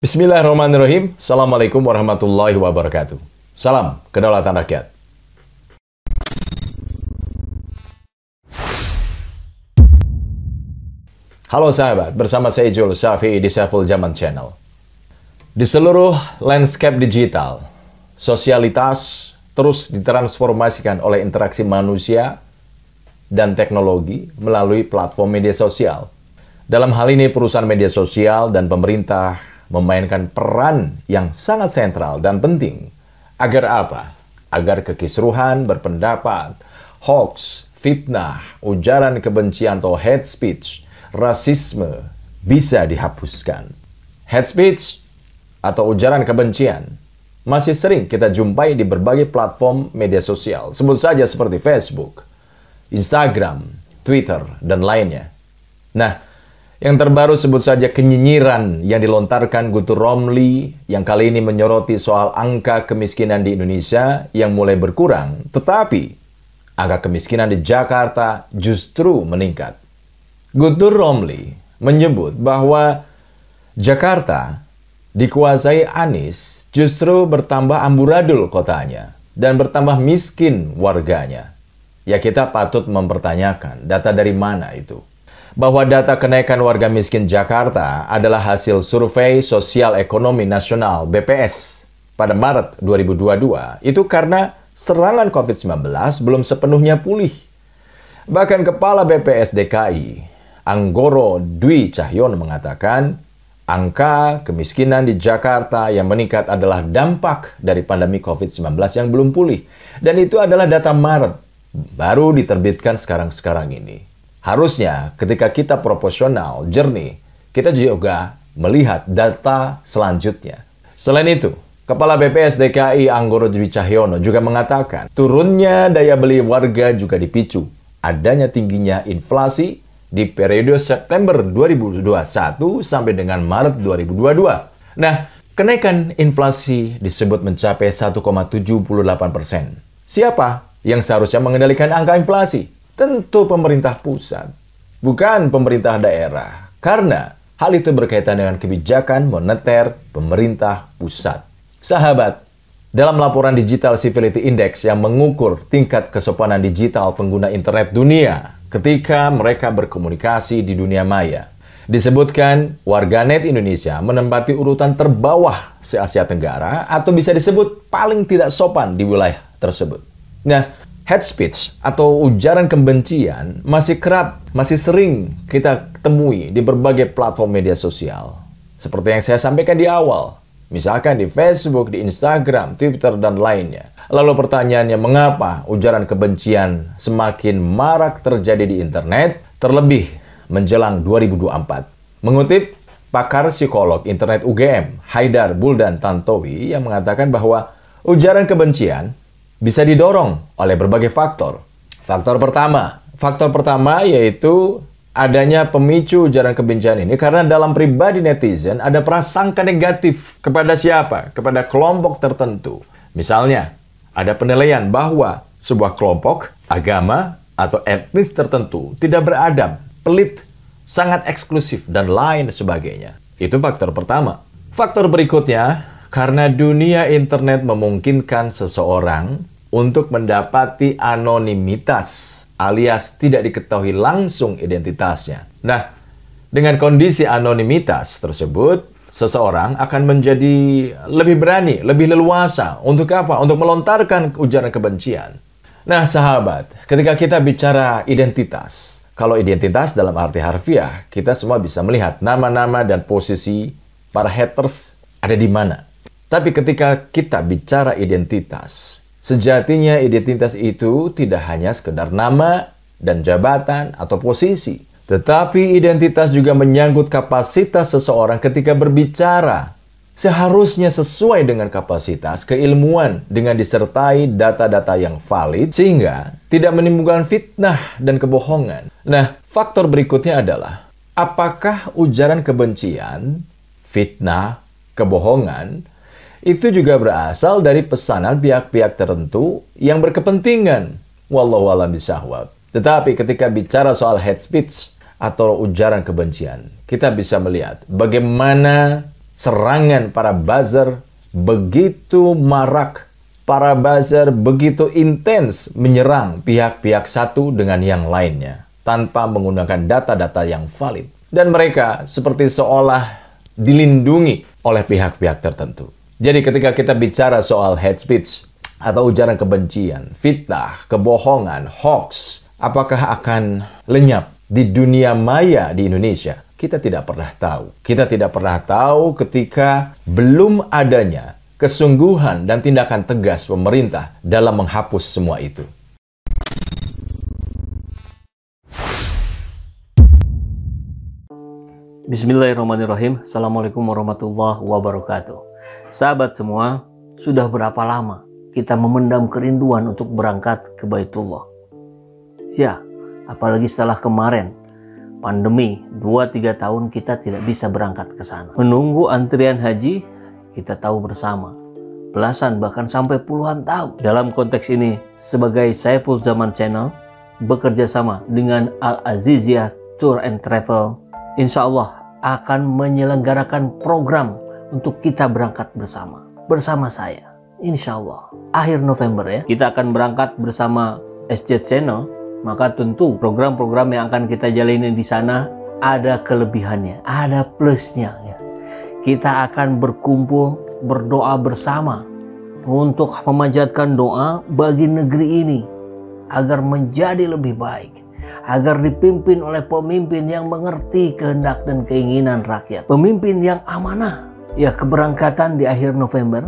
Bismillahirrahmanirrahim. Assalamualaikum warahmatullahi wabarakatuh. Salam kedaulatan rakyat. Halo sahabat, bersama saya Jul Syafi'i di Saiful Zaman Channel. Di seluruh landscape digital, sosialitas terus ditransformasikan oleh interaksi manusia dan teknologi melalui platform media sosial. Dalam hal ini, perusahaan media sosial dan pemerintah memainkan peran yang sangat sentral dan penting. Agar apa? Agar kekisruhan berpendapat, hoax, fitnah, ujaran kebencian atau hate speech, rasisme bisa dihapuskan. Hate speech atau ujaran kebencian masih sering kita jumpai di berbagai platform media sosial. Sebut saja seperti Facebook, Instagram, Twitter, dan lainnya. Nah, yang terbaru sebut saja kenyinyiran yang dilontarkan Guntur Romli yang kali ini menyoroti soal angka kemiskinan di Indonesia yang mulai berkurang, tetapi angka kemiskinan di Jakarta justru meningkat. Guntur Romli menyebut bahwa Jakarta dikuasai Anies justru bertambah amburadul kotanya dan bertambah miskin warganya. Ya, kita patut mempertanyakan data dari mana itu. Bahwa data kenaikan warga miskin Jakarta adalah hasil survei Sosial Ekonomi Nasional BPS pada Maret 2022. Itu karena serangan COVID-19 belum sepenuhnya pulih. Bahkan Kepala BPS DKI, Anggoro Dwi Cahyono mengatakan, angka kemiskinan di Jakarta yang meningkat adalah dampak dari pandemi COVID-19 yang belum pulih. Dan itu adalah data Maret, baru diterbitkan sekarang ini. Harusnya ketika kita proporsional, jernih, kita juga melihat data selanjutnya. Selain itu, Kepala BPS DKI Anggoro Dwi Cahyono juga mengatakan, turunnya daya beli warga juga dipicu adanya tingginya inflasi di periode September 2021 sampai dengan Maret 2022. Nah, kenaikan inflasi disebut mencapai 1,78%. Siapa yang seharusnya mengendalikan angka inflasi? Tentu pemerintah pusat, bukan pemerintah daerah. Karena hal itu berkaitan dengan kebijakan moneter pemerintah pusat. Sahabat, dalam laporan Digital Civility Index yang mengukur tingkat kesopanan digital pengguna internet dunia ketika mereka berkomunikasi di dunia maya, disebutkan warganet Indonesia menempati urutan terbawah se-Asia Tenggara atau bisa disebut paling tidak sopan di wilayah tersebut. Nah, hate speech atau ujaran kebencian masih sering kita temui di berbagai platform media sosial. Seperti yang saya sampaikan di awal, misalkan di Facebook, di Instagram, Twitter, dan lainnya. Lalu pertanyaannya, mengapa ujaran kebencian semakin marak terjadi di internet, terlebih menjelang 2024? Mengutip pakar psikolog internet UGM, Haidar Buldan Tantowi, yang mengatakan bahwa ujaran kebencian bisa didorong oleh berbagai faktor. Faktor pertama yaitu adanya pemicu ujaran kebencian ini karena dalam pribadi netizen ada prasangka negatif kepada siapa? Kepada kelompok tertentu. Misalnya, ada penilaian bahwa sebuah kelompok, agama, atau etnis tertentu tidak beradab, pelit, sangat eksklusif, dan lain sebagainya. Itu faktor pertama. Faktor berikutnya, karena dunia internet memungkinkan seseorang untuk mendapati anonimitas alias tidak diketahui langsung identitasnya. Nah, dengan kondisi anonimitas tersebut, seseorang akan menjadi lebih berani, lebih leluasa. Untuk apa? Untuk melontarkan ujaran kebencian. Nah, sahabat, ketika kita bicara identitas, kalau identitas dalam arti harfiah, kita semua bisa melihat nama-nama dan posisi para haters ada di mana. Tapi ketika kita bicara identitas, sejatinya identitas itu tidak hanya sekedar nama dan jabatan atau posisi. Tetapi identitas juga menyangkut kapasitas seseorang ketika berbicara. Seharusnya sesuai dengan kapasitas keilmuan dengan disertai data-data yang valid sehingga tidak menimbulkan fitnah dan kebohongan. Nah, faktor berikutnya adalah apakah ujaran kebencian, fitnah, kebohongan itu juga berasal dari pesanan pihak-pihak tertentu yang berkepentingan. Wallahu a'lam bishawab. Tetapi ketika bicara soal hate speech atau ujaran kebencian, kita bisa melihat bagaimana Serangan para buzzer begitu marak. Para buzzer begitu intens menyerang pihak-pihak satu dengan yang lainnya tanpa menggunakan data-data yang valid. Dan mereka seperti seolah dilindungi oleh pihak-pihak tertentu. Jadi ketika kita bicara soal hate speech atau ujaran kebencian, fitnah, kebohongan, hoax, apakah akan lenyap di dunia maya di Indonesia? Kita tidak pernah tahu. Kita tidak pernah tahu ketika belum adanya kesungguhan dan tindakan tegas pemerintah dalam menghapus semua itu. Bismillahirrahmanirrahim. Assalamualaikum warahmatullahi wabarakatuh. Sahabat semua, sudah berapa lama kita memendam kerinduan untuk berangkat ke Baitullah? Ya, apalagi setelah kemarin pandemi 2-3 tahun kita tidak bisa berangkat ke sana. Menunggu antrian haji, kita tahu bersama, belasan bahkan sampai puluhan tahun. Dalam konteks ini, sebagai Saiful Zaman Channel bekerja sama dengan Al-Aziziyah Tour and Travel, insya Allah akan menyelenggarakan program untuk kita berangkat bersama saya. Insya Allah akhir November ya, kita akan berangkat bersama SJ Channel. Maka tentu program-program yang akan kita jalani di sana ada kelebihannya, ada plusnya ya. Kita akan berkumpul, berdoa bersama untuk memanjatkan doa bagi negeri ini agar menjadi lebih baik, agar dipimpin oleh pemimpin yang mengerti kehendak dan keinginan rakyat, pemimpin yang amanah. Ya, keberangkatan di akhir November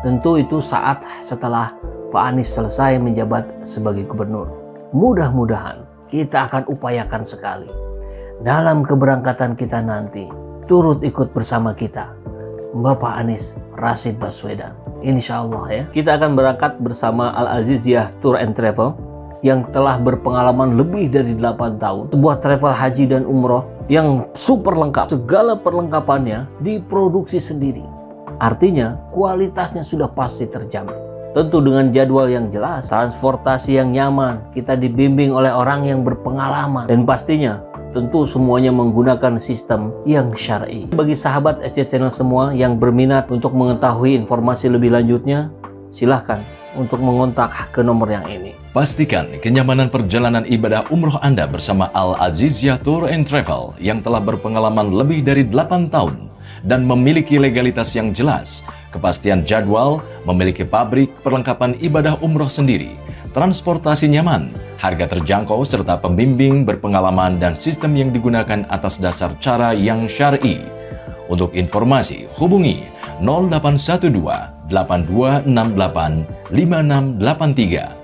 tentu itu saat setelah Pak Anies selesai menjabat sebagai gubernur. Mudah-mudahan kita akan upayakan sekali dalam keberangkatan kita nanti turut ikut bersama kita Bapak Anies Rashid Baswedan. Insya Allah ya, kita akan berangkat bersama Al-Aziziyah Tour and Travel yang telah berpengalaman lebih dari 8 tahun. Sebuah travel haji dan umroh yang super lengkap. Segala perlengkapannya diproduksi sendiri. Artinya kualitasnya sudah pasti terjamin. Tentu dengan jadwal yang jelas, transportasi yang nyaman, kita dibimbing oleh orang yang berpengalaman. Dan pastinya tentu semuanya menggunakan sistem yang syar'i. Bagi sahabat SJ Channel semua yang berminat untuk mengetahui informasi lebih lanjutnya, silahkan untuk mengontak ke nomor yang ini. Pastikan kenyamanan perjalanan ibadah umroh Anda bersama Al-Aziziyah Tour and Travel yang telah berpengalaman lebih dari 8 tahun dan memiliki legalitas yang jelas, kepastian jadwal, memiliki pabrik perlengkapan ibadah umroh sendiri, transportasi nyaman, harga terjangkau, serta pembimbing berpengalaman dan sistem yang digunakan atas dasar cara yang syar'i. Untuk informasi, hubungi 0812 8268 5683